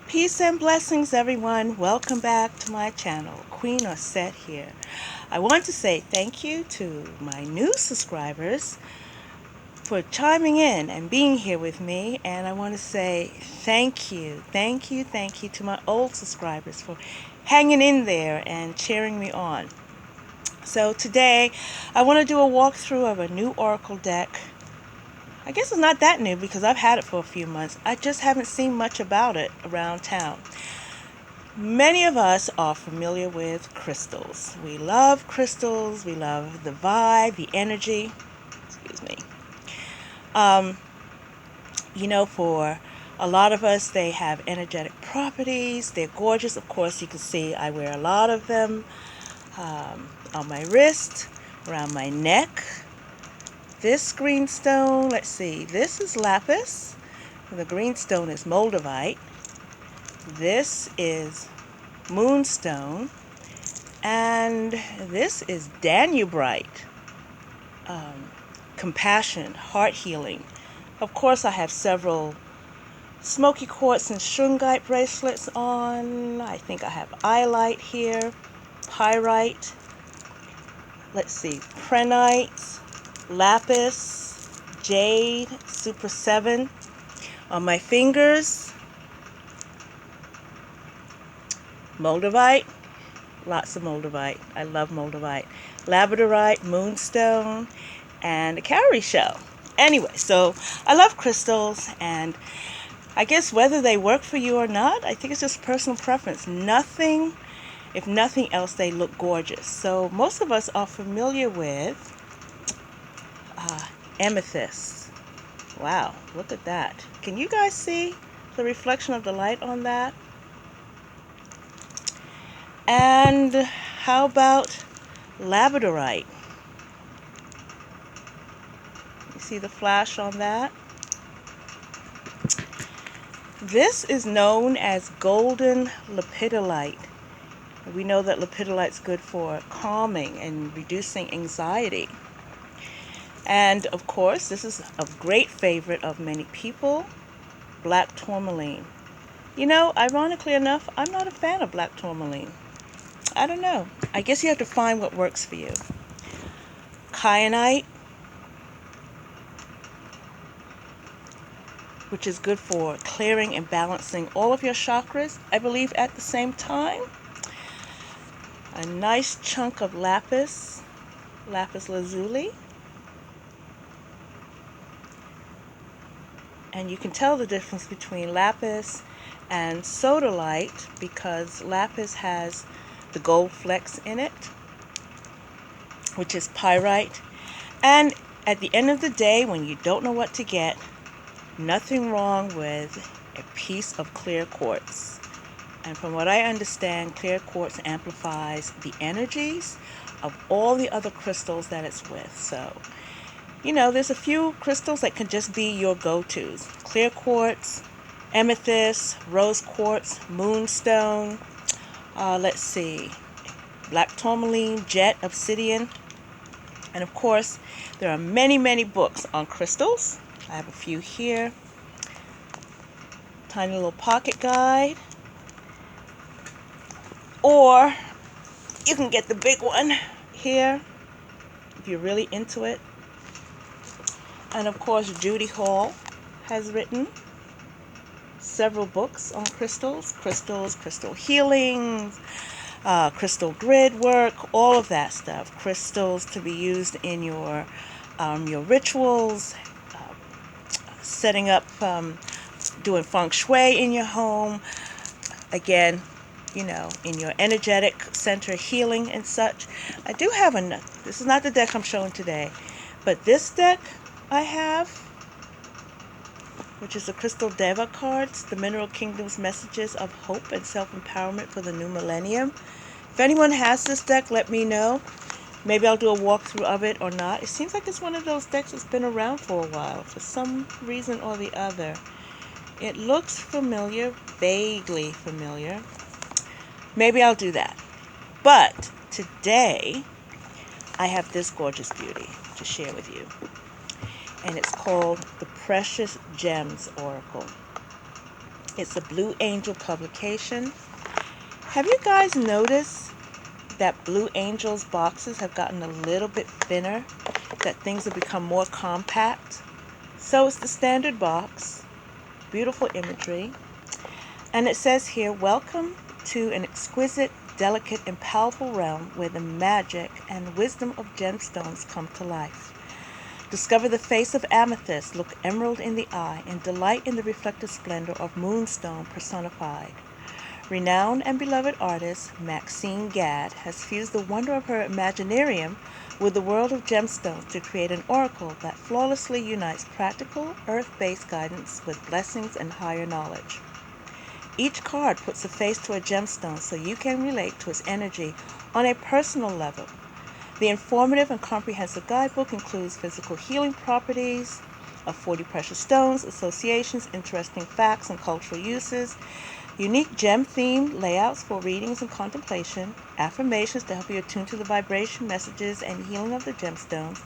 Peace and blessings, everyone. Welcome back to my channel, Queen or Set here. I want to say thank you to my new subscribers for chiming in and being here with me. And I want to say thank you to my old subscribers for hanging in there and cheering me on. So today, I want to do a walkthrough of a new Oracle deck. I guess it's not that new because I've had it for a few months. I just haven't seen much about it around town. Many of us are familiar with crystals. We love crystals. We love the vibe, the energy. Excuse me. Um, for a lot of us, they have energetic properties. They're gorgeous. Of course, you can see I wear a lot of them on my wrist, around my neck. This green stone, let's see, this is lapis. The green stone is moldavite. This is moonstone. And this is Danubrite. Compassion, heart healing. Of course, I have several smoky quartz and shungite bracelets on. I think I have eyelite here, pyrite. Let's see, prenite, lapis, jade, super 7. On my fingers, moldavite. Lots of moldavite. I love moldavite. Labradorite, moonstone, and a cowrie shell. Anyway, so I love crystals, and I guess whether they work for you or not, I think it's just personal preference. If nothing else, they look gorgeous. So most of us are familiar with amethyst. Wow, look at that. Can you guys see the reflection of the light on that? And how about labradorite? You see the flash on that? This is known as golden lepidolite. We know that lepidolite is good for calming and reducing anxiety. And of course, this is a great favorite of many people, black tourmaline. Ironically enough, I'm not a fan of black tourmaline. I don't know. I guess you have to find what works for you. Kyanite, which is good for clearing and balancing all of your chakras, I believe, at the same time. A nice chunk of lapis lazuli. And you can tell the difference between lapis and sodalite because lapis has the gold flecks in it, which is pyrite. And at the end of the day, when you don't know what to get, nothing wrong with a piece of clear quartz. And from what I understand, clear quartz amplifies the energies of all the other crystals that it's with. So, there's a few crystals that can just be your go-tos. Clear quartz, amethyst, rose quartz, moonstone, let's see, black tourmaline, jet, obsidian. And of course, there are many, many books on crystals. I have a few here. Tiny little pocket guide. Or you can get the big one here if you're really into it. And of course, Judy Hall has written several books on crystals, crystal healings, crystal grid work, all of that stuff. Crystals to be used in your rituals, setting up, doing feng shui in your home. Again, in your energetic center healing and such. I do have this is not the deck I'm showing today, but this deck I have, which is the Crystal Deva cards, the Mineral Kingdom's messages of hope and self-empowerment for the new millennium. If anyone has this deck, let me know. Maybe I'll do a walkthrough of it or not. It seems like it's one of those decks that's been around for a while, for some reason or the other. It looks familiar, vaguely familiar. Maybe I'll do that. But today, I have this gorgeous beauty to share with you. And it's called the Precious Gems Oracle. It's a Blue Angel publication. Have you guys noticed that Blue Angel's boxes have gotten a little bit thinner? That things have become more compact? So it's the standard box. Beautiful imagery. And it says here, welcome to an exquisite, delicate, and powerful realm where the magic and wisdom of gemstones come to life. Discover the face of amethyst, look emerald in the eye, and delight in the reflected splendor of moonstone personified. Renowned and beloved artist Maxine Gadd has fused the wonder of her Imaginarium with the world of gemstones to create an oracle that flawlessly unites practical, earth-based guidance with blessings and higher knowledge. Each card puts a face to a gemstone so you can relate to its energy on a personal level. The informative and comprehensive guidebook includes physical healing properties of 40 precious stones, associations, interesting facts and cultural uses, unique gem-themed layouts for readings and contemplation, affirmations to help you attune to the vibration, messages, and healing of the gemstones,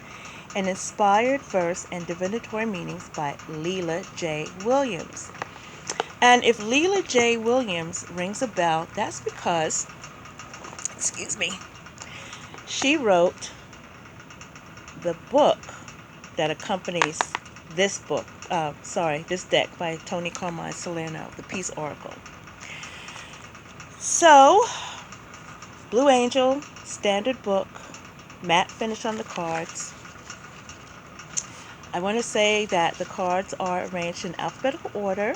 and inspired verse and divinatory meanings by Leela J. Williams. And if Leela J. Williams rings a bell, that's because, she wrote the book that accompanies this this deck by Tony Carmine Salerno, the Peace Oracle. So, Blue Angel, standard book, matte finish on the cards. I want to say that the cards are arranged in alphabetical order.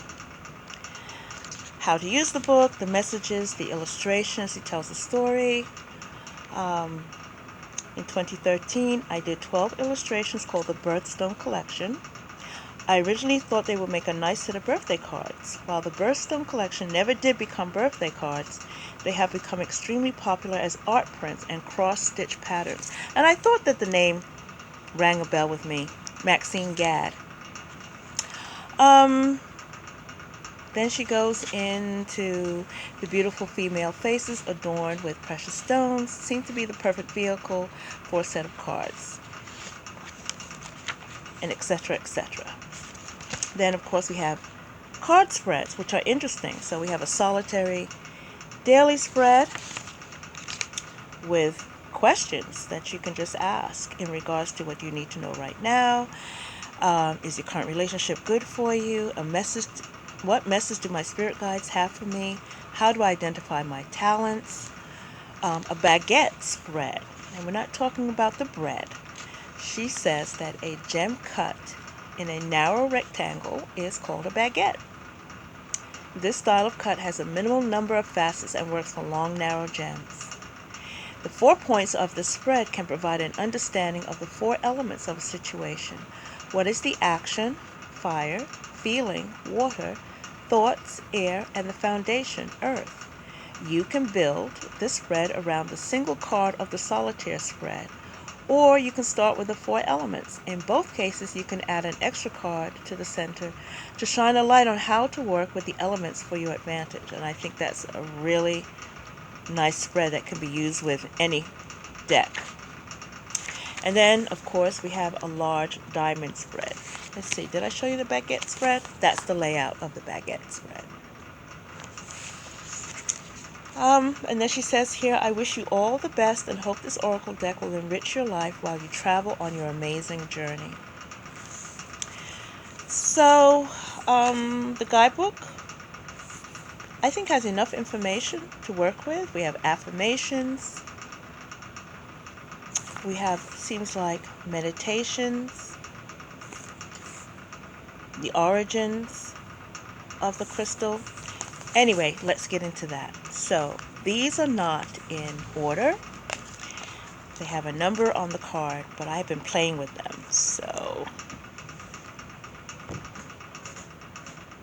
How to use the book, the messages, the illustrations, it tells the story. In 2013, I did 12 illustrations called the Birthstone Collection. I originally thought they would make a nice set of birthday cards. While the Birthstone Collection never did become birthday cards, they have become extremely popular as art prints and cross-stitch patterns. And I thought that the name rang a bell with me, Maxine Gadd. Then she goes into the beautiful female faces adorned with precious stones. Seem to be the perfect vehicle for a set of cards, and etc., etc. Then, of course, we have card spreads, which are interesting. So we have a solitary daily spread with questions that you can just ask in regards to what you need to know right now. Is your current relationship good for you? What message do my spirit guides have for me? How do I identify my talents? A baguette spread. And we're not talking about the bread. She says that a gem cut in a narrow rectangle is called a baguette. This style of cut has a minimal number of facets and works for long, narrow gems. The 4 points of the spread can provide an understanding of the 4 elements of a situation. What is the action, fire, feeling, water, thoughts, air, and the foundation, earth? You can build the spread around the single card of the solitaire spread, or you can start with the 4 elements. In both cases, you can add an extra card to the center to shine a light on how to work with the elements for your advantage. And I think that's a really nice spread that can be used with any deck. And then, of course, we have a large diamond spread. Let's see, did I show you the baguette spread? That's the layout of the baguette spread. And then she says here, I wish you all the best and hope this oracle deck will enrich your life while you travel on your amazing journey. So, the guidebook, I think, has enough information to work with. We have affirmations. We have, seems like, meditations, the origins of the crystal. Anyway, let's get into that. So, these are not in order. They have a number on the card, but I've been playing with them. So,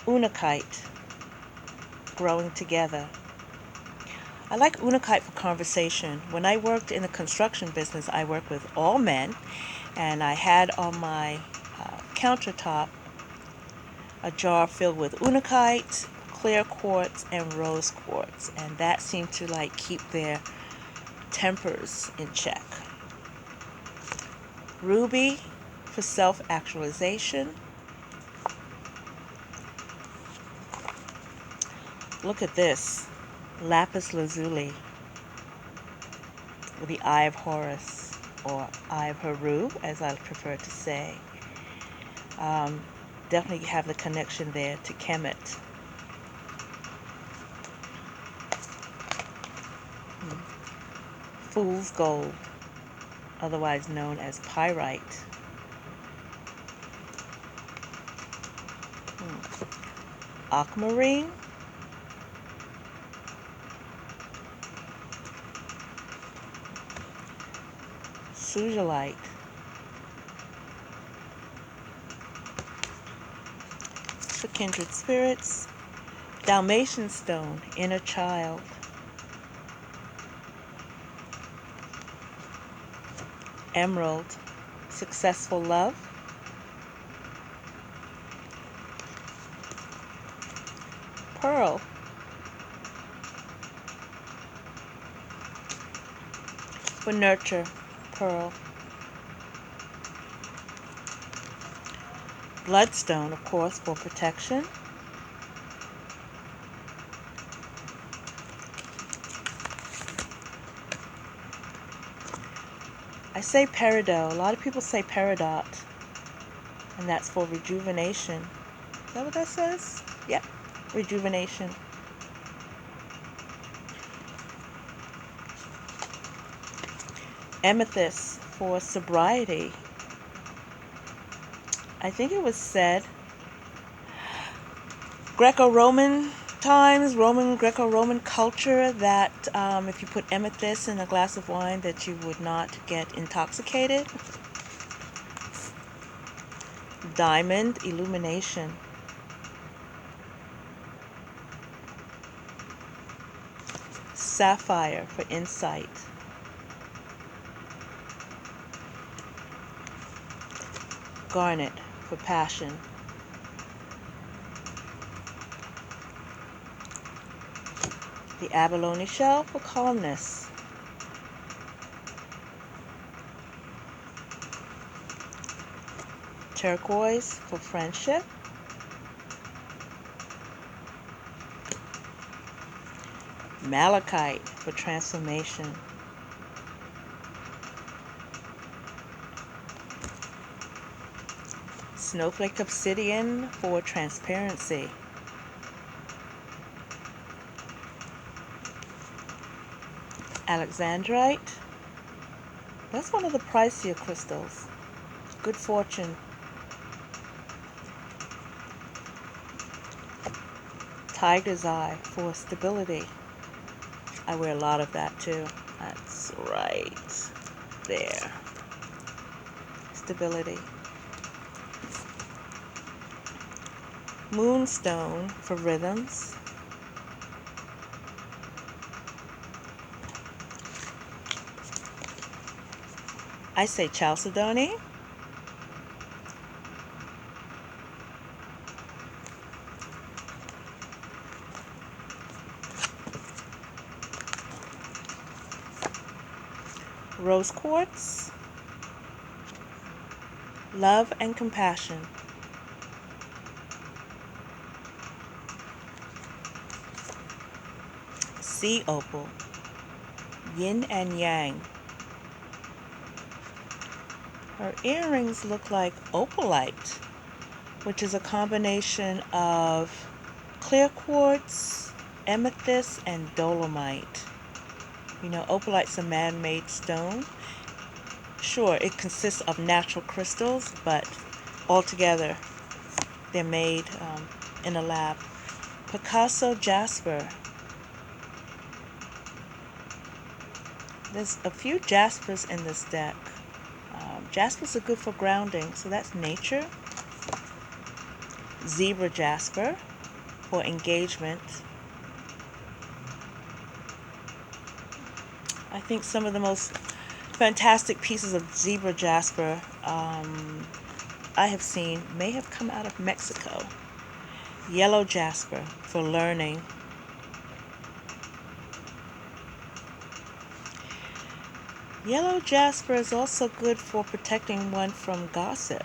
Unakite, growing together. I like Unakite for conversation. When I worked in the construction business, I worked with all men, and I had on my countertop a jar filled with Unakite, clear quartz, and rose quartz, and that seemed to like keep their tempers in check. Ruby for self-actualization. Look at this. Lapis lazuli with the Eye of Horus, or Eye of Heru, as I prefer to say. Um, Definitely have the connection there to Kemet. Fool's gold, otherwise known as pyrite. Aquamarine, sugilite, for kindred spirits. Dalmatian stone, inner child. Emerald, successful love. Pearl, for nurture. Pearl. Bloodstone, of course, for protection. I say peridot. A lot of people say peridot, and that's for rejuvenation. Is that what that says? Yep, rejuvenation. Amethyst, for sobriety. I think it was said Greco-Roman times, Greco-Roman culture, that if you put amethyst in a glass of wine, that you would not get intoxicated. Diamond, illumination. Sapphire, for insight. Garnet, for passion. The abalone shell, for calmness. Turquoise, for friendship. Malachite, for transformation. Snowflake obsidian, for transparency. Alexandrite, that's one of the pricier crystals. Good fortune. Tiger's eye, for stability. I wear a lot of that too. That's right there. Stability. Moonstone, for rhythms. I say chalcedony. Rose quartz. Love and compassion. Sea opal. Yin and yang. Her earrings look like opalite, which is a combination of clear quartz, amethyst, and dolomite. You know, opalite's a man-made stone. Sure, it consists of natural crystals, but altogether they're made in a lab. Picasso jasper. There's a few jaspers in this deck. Jaspers are good for grounding, so that's nature. Zebra jasper, for engagement. I think some of the most fantastic pieces of zebra jasper I have seen may have come out of Mexico. Yellow jasper, for learning. Yellow jasper is also good for protecting one from gossip.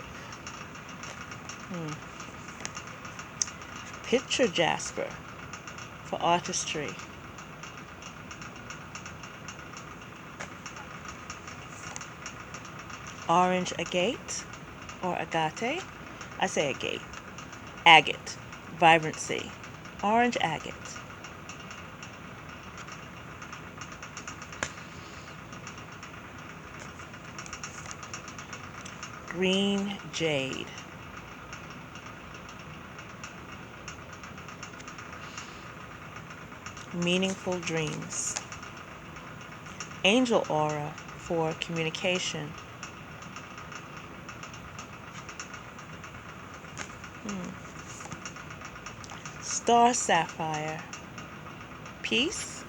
Picture jasper, for artistry. Orange agate or agate. I say agate. Agate, vibrancy. Orange agate. Green jade. Meaningful dreams. Angel aura for communication. Star sapphire. Peace.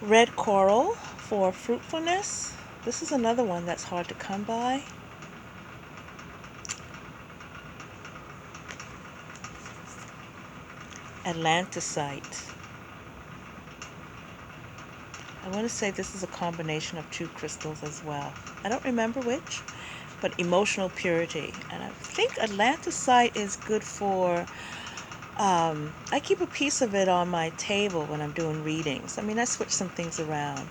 Red coral for fruitfulness. This is another one that's hard to come by. Atlantisite. I want to say this is a combination of two crystals as well. I don't remember which, but emotional purity. And I think Atlantisite is good for, I keep a piece of it on my table when I'm doing readings. I mean, I switch some things around,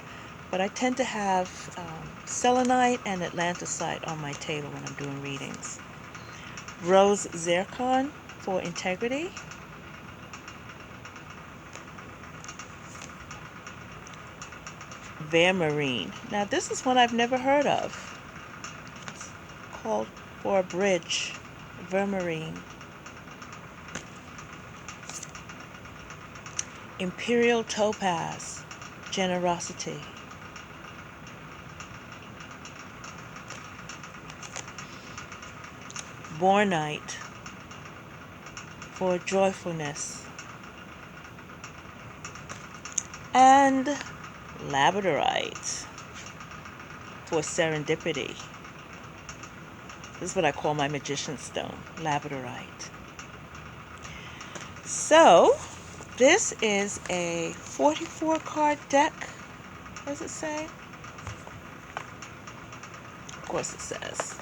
but I tend to have selenite and Atlantisite on my table when I'm doing readings. Rose zircon for integrity. Vermarine. Now this is one I've never heard of. It's called for a bridge. Vermarine. Imperial topaz. Generosity. Bornite for joyfulness. And labradorite for serendipity. This is what I call my magician stone, labradorite. So, this is a 44 card deck. What does it say? Of course it says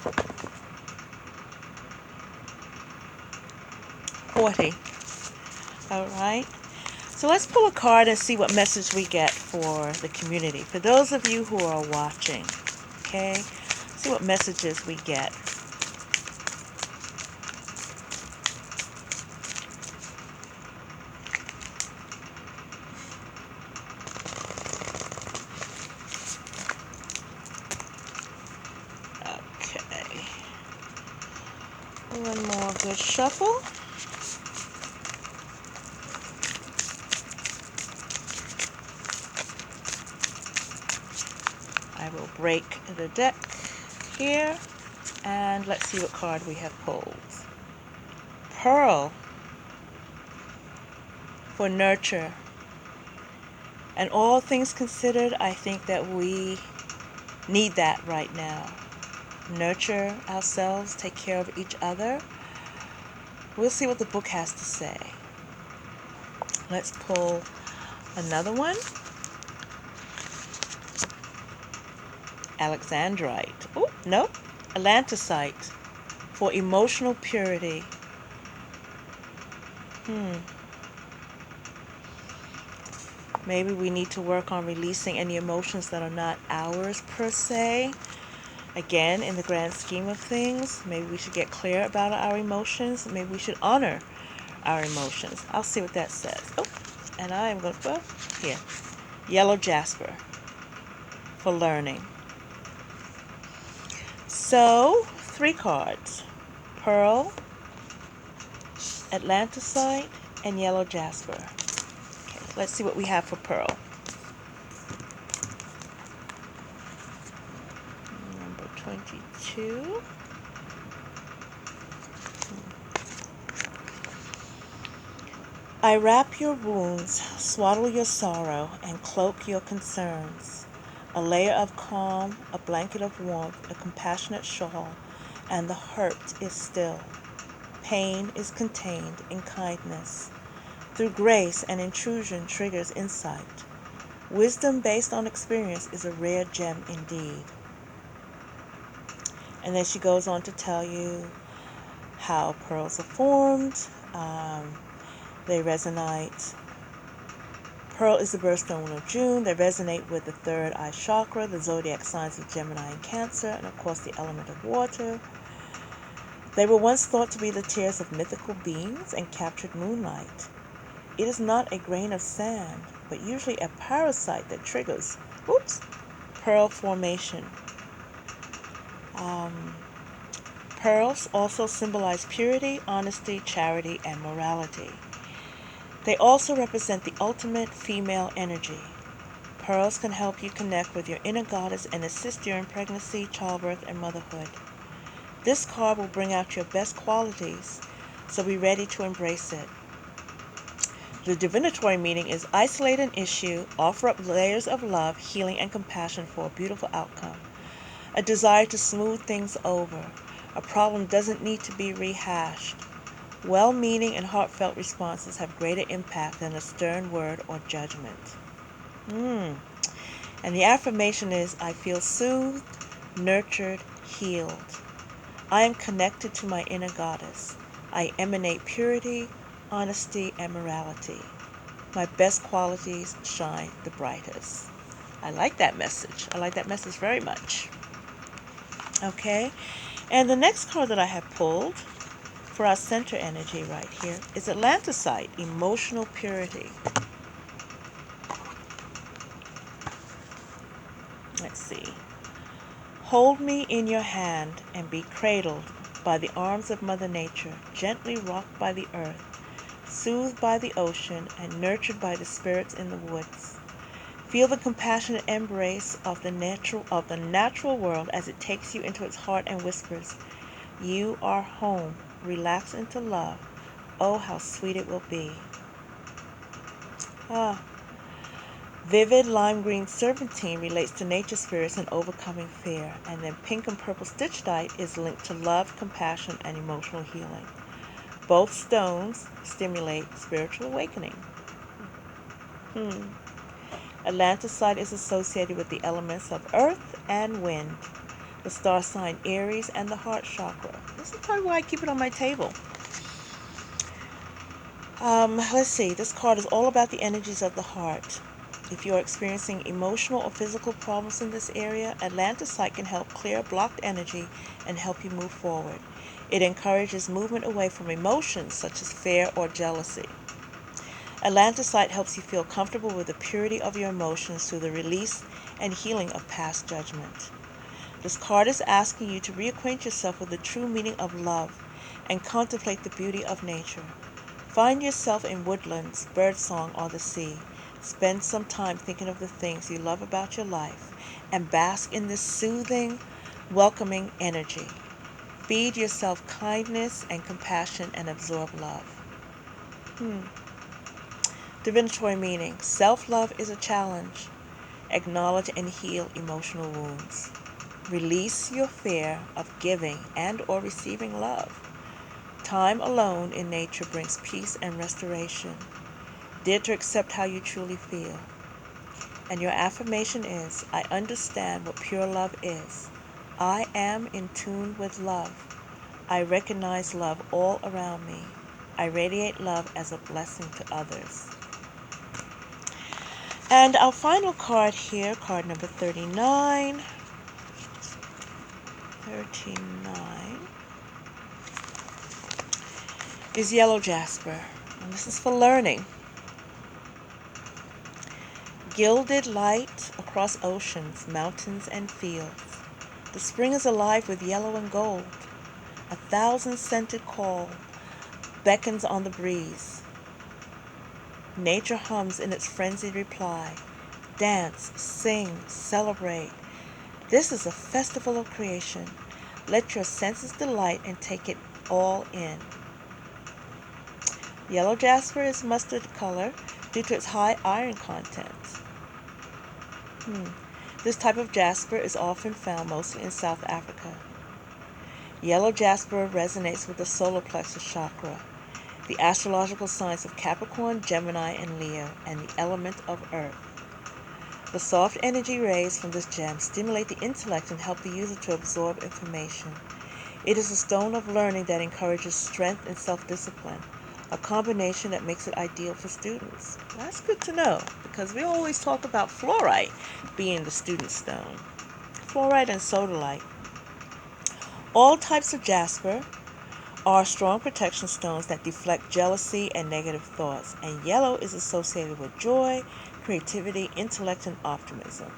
40. All right. So let's pull a card and see what message we get for the community. For those of you who are watching, okay, see what messages we get. Okay. One more good shuffle. I will break the deck here, and let's see what card we have pulled. Pearl for nurture. And all things considered, I think that we need that right now. Nurture ourselves, take care of each other. We'll see what the book has to say. Let's pull another one. Alexandrite. Oh, nope. Atlantisite for emotional purity. Maybe we need to work on releasing any emotions that are not ours per se. Again, in the grand scheme of things, maybe we should get clear about our emotions. Maybe we should honor our emotions. I'll see what that says. Oh, and I am going to, well, here. Yellow jasper for learning. So, 3 cards. Pearl, Atlantisite, and yellow jasper. Okay, let's see what we have for pearl. Number 22. I wrap your wounds, swaddle your sorrow, and cloak your concerns. A layer of calm, a blanket of warmth, a compassionate shawl, and the hurt is still. Pain is contained in kindness. Through grace, an intrusion triggers insight. Wisdom based on experience is a rare gem indeed. And then she goes on to tell you how pearls are formed. They resonate. Pearl is the birthstone of June. They resonate with the third eye chakra, the zodiac signs of Gemini and Cancer, and of course the element of water. They were once thought to be the tears of mythical beings and captured moonlight. It is not a grain of sand, but usually a parasite that triggers, pearl formation. Pearls also symbolize purity, honesty, charity, and morality. They also represent the ultimate female energy. Pearls can help you connect with your inner goddess and assist you in pregnancy, childbirth, and motherhood. This card will bring out your best qualities, so be ready to embrace it. The divinatory meaning is isolate an issue, offer up layers of love, healing, and compassion for a beautiful outcome. A desire to smooth things over. A problem doesn't need to be rehashed. Well-meaning and heartfelt responses have greater impact than a stern word or judgment. And the affirmation is, I feel soothed, nurtured, healed. I am connected to my inner goddess. I emanate purity, honesty, and morality. My best qualities shine the brightest. I like that message. I like that message very much. Okay, and the next card that I have pulled for our center energy right here is Atlanticite, emotional purity. Let's see. Hold me in your hand and be cradled by the arms of Mother Nature, gently rocked by the earth, soothed by the ocean, and nurtured by the spirits in the woods. Feel the compassionate embrace of the natural world as it takes you into its heart and whispers, you are home. Relax into love. Oh, how sweet it will be. Vivid lime green serpentine relates to nature spirits and overcoming fear. And then pink and purple stitchite is linked to love, compassion, and emotional healing. Both stones stimulate spiritual awakening. Atlanticite is associated with the elements of earth and wind, the star sign Aries, and the heart chakra. This is probably why I keep it on my table. Let's see. This card is all about the energies of the heart. If you're experiencing emotional or physical problems in this area, Atlanticite can help clear blocked energy and help you move forward. It encourages movement away from emotions such as fear or jealousy. Atlanticite helps you feel comfortable with the purity of your emotions through the release and healing of past judgment. This card is asking you to reacquaint yourself with the true meaning of love and contemplate the beauty of nature. Find yourself in woodlands, birdsong, or the sea. Spend some time thinking of the things you love about your life and bask in this soothing, welcoming energy. Feed yourself kindness and compassion and absorb love. Divinatory meaning. Self-love is a challenge. Acknowledge and heal emotional wounds. Release your fear of giving and or receiving love. Time alone in nature brings peace and restoration. Dare to accept how you truly feel. And your affirmation is, I understand what pure love is. I am in tune with love. I recognize love all around me. I radiate love as a blessing to others. And our final card here, card number 39. 39 is yellow jasper. And this is for learning. Gilded light across oceans, mountains, and fields. The spring is alive with yellow and gold. 1,000-scented call beckons on the breeze. Nature hums in its frenzied reply. Dance, sing, celebrate. This is a festival of creation. Let your senses delight and take it all in. Yellow jasper is mustard color due to its high iron content. This type of jasper is often found mostly in South Africa. Yellow jasper resonates with the solar plexus chakra, the astrological signs of Capricorn, Gemini, and Leo, and the element of earth. The soft energy rays from this gem stimulate the intellect and help the user to absorb information. It is a stone of learning that encourages strength and self-discipline, a combination that makes it ideal for students. That's good to know, because we always talk about fluorite being the student stone. Fluorite and sodalite. All types of jasper are strong protection stones that deflect jealousy and negative thoughts, and yellow is associated with joy, creativity, intellect, and optimism.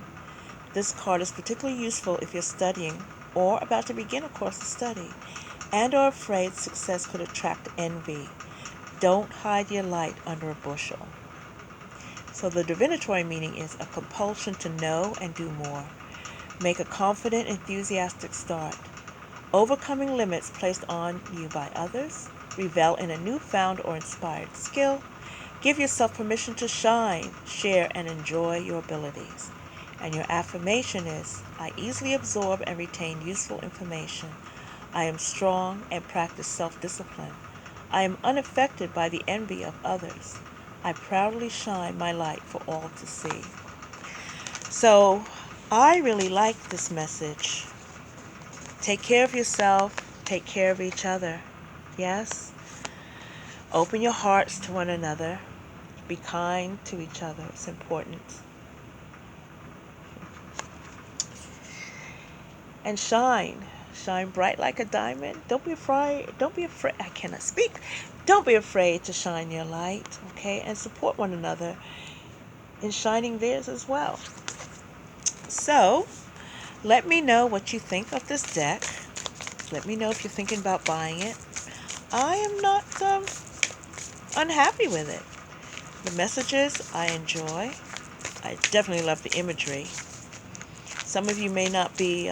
This card is particularly useful if you're studying or about to begin a course of study and are afraid success could attract envy. Don't hide your light under a bushel. So the divinatory meaning is a compulsion to know and do more. Make a confident, enthusiastic start. Overcoming limits placed on you by others. Revel in a newfound or inspired skill. Give yourself permission to shine, share, and enjoy your abilities. And your affirmation is, I easily absorb and retain useful information. I am strong and practice self-discipline. I am unaffected by the envy of others. I proudly shine my light for all to see. So, I really like this message. Take care of yourself. Take care of each other. Yes? Open your hearts to one another. Be kind to each other. It's important. And shine. Shine bright like a diamond. Don't be afraid. I cannot speak. Don't be afraid to shine your light. Okay? And support one another in shining theirs as well. So, let me know what you think of this deck. Let me know if you're thinking about buying it. I am not unhappy with it. The messages I enjoy. I definitely love the imagery. Some of you may not be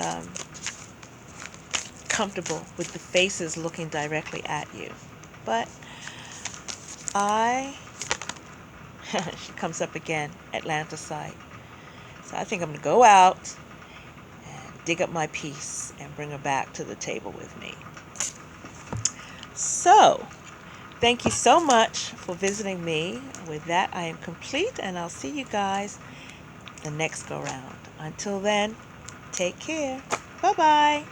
comfortable with the faces looking directly at you, but she comes up again, Atlanticite. So I think I'm going to go out and dig up my piece and bring her back to the table with me. So, thank you so much for visiting me. With that, I am complete, and I'll see you guys the next go round. Until then, take care. Bye-bye.